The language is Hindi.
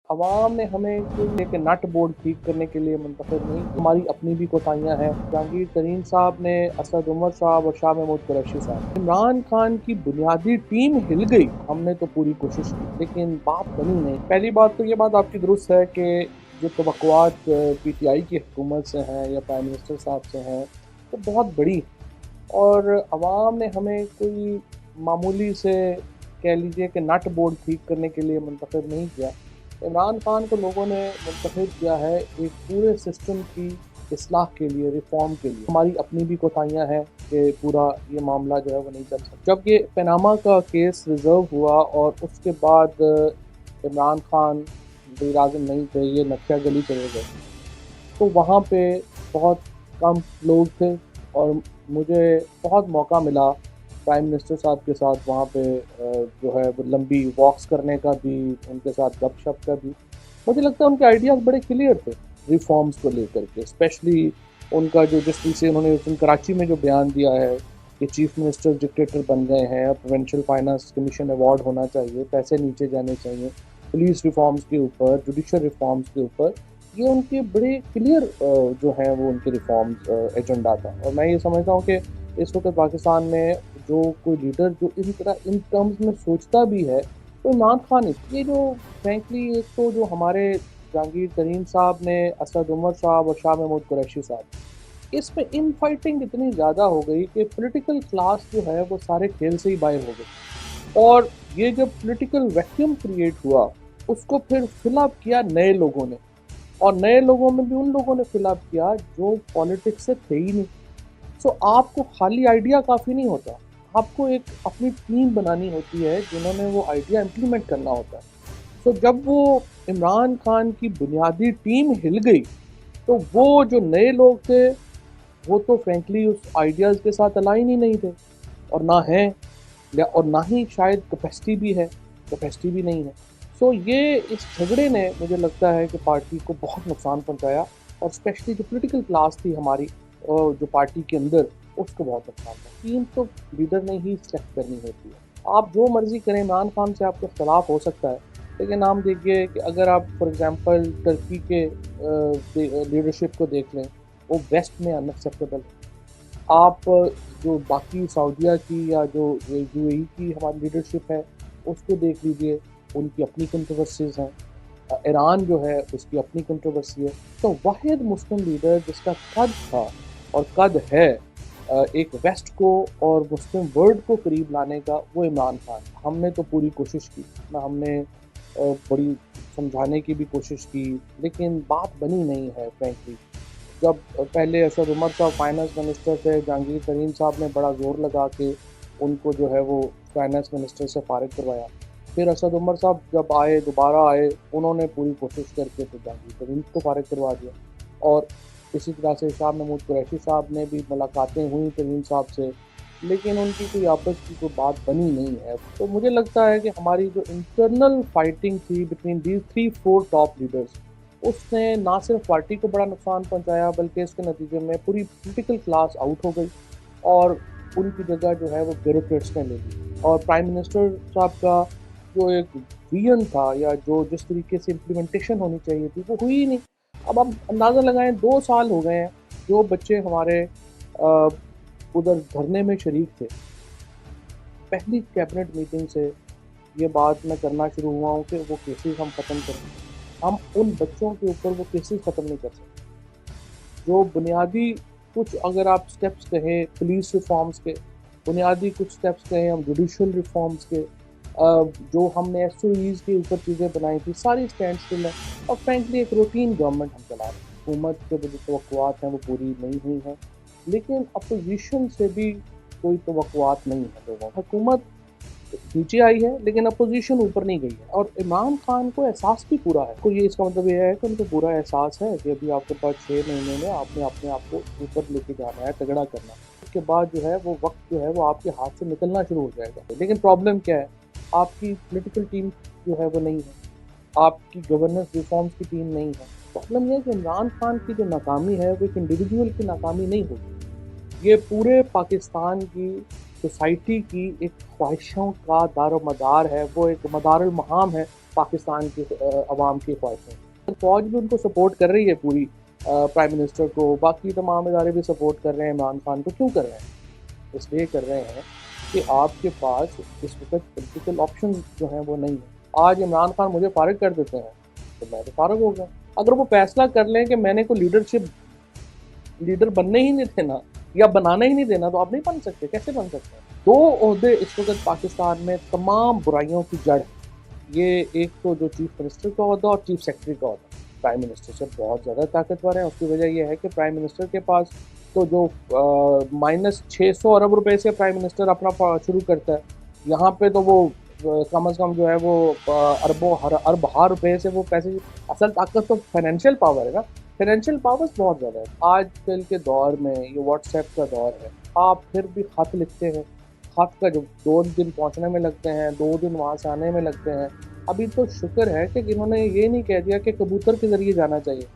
अवाम ने हमें कोई एक नट बोल्ट ठीक करने के लिए मुंतखब नहीं, हमारी अपनी भी कोताहियाँ हैं। जहांगीर तरीन साहब ने, असद उमर साहब और शाह महमूद कुरैशी साहब, इमरान खान की बुनियादी टीम हिल गई। हमने तो पूरी कोशिश की लेकिन बात बनी नहीं। पहली बात तो ये बात आपकी दुरुस्त है कि जो तवक्कुआत PTI की हुकूमत से हैं या प्राइम मिनिस्टर साहब से हैं वो बहुत बड़ी है। और अवाम ने हमें कोई मामूली से कह लीजिए कि नट बोल्ट ठीक करने के लिए मुंतखब नहीं किया। इमरान खान को लोगों ने मुंतखब किया है एक पूरे सिस्टम की इस्लाह के लिए, रिफॉर्म के लिए। हमारी अपनी भी कोताहियाँ हैं कि पूरा ये मामला जो है वो नहीं चल सकता। जब ये पनामा का केस रिजर्व हुआ और उसके बाद इमरान खान वज़ीर आज़म नहीं थे, ये नक्शा गली चले गए, तो वहाँ पे बहुत कम लोग थे और मुझे बहुत मौका मिला प्राइम मिनिस्टर साहब के साथ वहाँ पे जो है वो लंबी वॉक्स करने का भी, उनके साथ गपशप का भी। मुझे लगता है उनके आइडियाज़ बड़े क्लियर थे रिफॉर्म्स को लेकर के, स्पेशली उनका जो जिस तरह से उन्होंने उस दिन कराची में जो बयान दिया है कि चीफ मिनिस्टर डिक्टेटर बन गए हैं, प्रोविंशियल फाइनेंस कमीशन अवार्ड होना चाहिए, पैसे नीचे जाने चाहिए, पुलिस रिफॉर्म्स के ऊपर, जुडिशल रिफॉर्म्स के ऊपर, ये उनके बड़े क्लियर जो हैं वो उनके रिफॉर्म्स एजेंडा था। और मैं ये समझता हूँ कि इस वक्त पाकिस्तान में जो कोई लीडर जो इस तरह इन टर्म्स में सोचता भी है तो इमरान खान है। ये जो फ्रेंकली एक तो जो हमारे जहांगीर तरीन साहब ने, असद उमर साहब और शाह महमूद कुरैशी साहब, इसमें इन फाइटिंग इतनी ज़्यादा हो गई कि पॉलिटिकल क्लास जो है वो सारे खेल से ही बाहर हो गई। और ये जब पॉलिटिकल वैक्यूम क्रिएट हुआ उसको फिर फिलअप किया नए लोगों ने, और नए लोगों में भी उन लोगों ने फिलअप किया जो पॉलिटिक्स से थे ही नहीं। सो आपको खाली आइडिया काफ़ी नहीं होता, आपको एक अपनी टीम बनानी होती है जिन्होंने वो आइडिया इम्प्लीमेंट करना होता है। सो जब वो इमरान खान की बुनियादी टीम हिल गई तो वो जो नए लोग थे वो तो फ्रेंकली उस आइडियाज़ के साथ अलाइन ही नहीं थे और ना हैं, और ना ही शायद कैपेसिटी भी है, कैपेसिटी भी नहीं है। सो ये इस झगड़े ने मुझे लगता है कि पार्टी को बहुत नुकसान पहुंचाया, और स्पेशली जो पॉलिटिकल क्लास थी हमारी जो पार्टी के अंदर, उसको बहुत नुकसान पहुंचा। टीम तो लीडर ने ही सेलेक्ट करनी होती है। आप जो मर्जी करें, इमरान खान से आपको इख्तलाफ हो सकता है, लेकिन आप देखिए कि अगर आप फॉर एग्जांपल टर्की के लीडरशिप को देख लें, वो वेस्ट में अनएक्सेप्टेबल है। आप जो बाकी सऊदीया की या जो UAE की हमारी लीडरशिप है उसको देख लीजिए, उनकी अपनी कंट्रोवर्सीज हैं। ईरान जो है उसकी अपनी कंट्रोवर्सी है। तो वाहिद मुस्लिम लीडर जिसका कद था और कद है एक वेस्ट को और मुस्लिम वर्ल्ड को करीब लाने का, वो इमरान खान। हमने तो पूरी कोशिश की ना, हमने बड़ी समझाने की भी कोशिश की, लेकिन बात बनी नहीं है फ्रेंकली। जब पहले असद उमर साहब फाइनेंस मिनिस्टर थे, जहांगीर तरीन साहब ने बड़ा ज़ोर लगा के उनको जो है वो फाइनेंस मिनिस्टर से फारिग करवाया। फिर असद उमर साहब जब आए, दोबारा आए, उन्होंने पूरी कोशिश करके तो जहांगीर तरीन को फारिग करवा दिया। और इसी तरह से शाह महमूद कुरैशी साहब ने भी मुलाकातें हुई तरीन साहब से, लेकिन उनकी कोई आपस की कोई बात बनी नहीं है। तो मुझे लगता है कि हमारी जो इंटरनल फाइटिंग थी बिटवीन दीज 3-4 टॉप लीडर्स, उसने ना सिर्फ पार्टी को बड़ा नुकसान पहुंचाया बल्कि इसके नतीजे में पूरी पॉलिटिकल क्लास आउट हो गई और उनकी जगह जो है वो ब्यूरोक्रेट्स ने ले ली। और प्राइम मिनिस्टर साहब का जो एक विजन था या जो जिस तरीके से इम्प्लीमेंटेशन होनी चाहिए थी वो हुई ही नहीं। अब आप अंदाज़ा लगाएं, 2 साल हो गए हैं जो बच्चे हमारे उधर धरने में शरीक थे, पहली कैबिनेट मीटिंग से ये बात मैं करना शुरू हुआ हूँ कि वो केसेस हम ख़त्म करें। हम उन बच्चों के ऊपर वो केसेस ख़त्म नहीं कर सकते। जो बुनियादी कुछ अगर आप स्टेप्स कहें पुलिस रिफॉर्म्स के, बुनियादी कुछ स्टेप्स कहें हम जुडिशल रिफॉर्म्स के, जो हमने SOEs के ऊपर चीज़ें बनाई थी, सारी स्टैंड स्टिल है। और फ्रेंकली एक रूटीन गवर्नमेंट हम चला रहे हैं। हुकूमत के जो तवक्कुआत हैं वो पूरी नहीं हुई हैं, लेकिन अपोजिशन से भी कोई तवक्कुआत नहीं है लोगों को। हुकूमत नीचे आई है लेकिन अपोजिशन ऊपर नहीं गई है, और इमरान खान को एहसास भी पूरा है। तो ये इसका मतलब ये है कि उनको पूरा एहसास है कि अभी आपके पास 6 महीने में आपने अपने आप को ऊपर लेके जाना है, तगड़ा करना है। उसके बाद जो है वो वक्त जो है वो आपके हाथ से निकलना शुरू हो जाएगा। लेकिन प्रॉब्लम क्या है, आपकी पॉलिटिकल टीम जो है वो नहीं है, आपकी गवर्नेंस रिफॉर्म्स की टीम नहीं है। प्रॉब्लम यह है कि इमरान खान की जो नाकामी है वो एक इंडिविजुअल की नाकामी नहीं होगी, ये पूरे पाकिस्तान की सोसाइटी की एक ख्वाहिशों का दारोमदार है, वो एक मदारुल मकाम है पाकिस्तान की अवाम की ख्वाहिशें। तो फ़ौज भी उनको सपोर्ट कर रही है पूरी, प्राइम मिनिस्टर को, बाकी तमाम इदारे भी सपोर्ट कर रहे हैं इमरान खान को। क्यों कर रहे हैं? इसलिए कर रहे हैं कि आपके पास इस वक़्त पॉलिटिकल ऑप्शन जो हैं वो नहीं है। आज इमरान खान मुझे फ़ारिग कर देते हैं, तो मैं तो फ़ारिग हो गया। अगर वो फ़ैसला कर लें कि मैंने कोई लीडर बनने ही नहीं देना या बनाना ही नहीं देना, तो आप नहीं बन सकते, कैसे बन सकते हैं? 2 ओहदे इस वक़्त पाकिस्तान में तमाम बुराइयों की जड़ है। ये एक तो जो चीफ मिनिस्टर का ओहदा और चीफ सेक्रेटरी का ओहदा, प्राइम मिनिस्टर से बहुत ज़्यादा ताकतवर है। उसकी वजह ये है कि प्राइम मिनिस्टर के पास तो जो माइनस 600 अरब रुपए से प्राइम मिनिस्टर अपना शुरू करता है, यहाँ पे तो वो कम से कम जो है वो अरब रुपए से वो पैसे। असल ताकत तो फाइनेंशियल पावर है ना, फाइनेंशियल पावर्स बहुत ज़्यादा है। आजकल के दौर में ये व्हाट्सएप का दौर है, आप फिर भी खत लिखते हैं, खत का जो 2 दिन पहुँचने में लगते हैं, 2 दिन वहाँ से आने में लगते हैं। अभी तो शुक्र है कि इन्होंने ये नहीं कह दिया कि कबूतर के ज़रिए जाना चाहिए।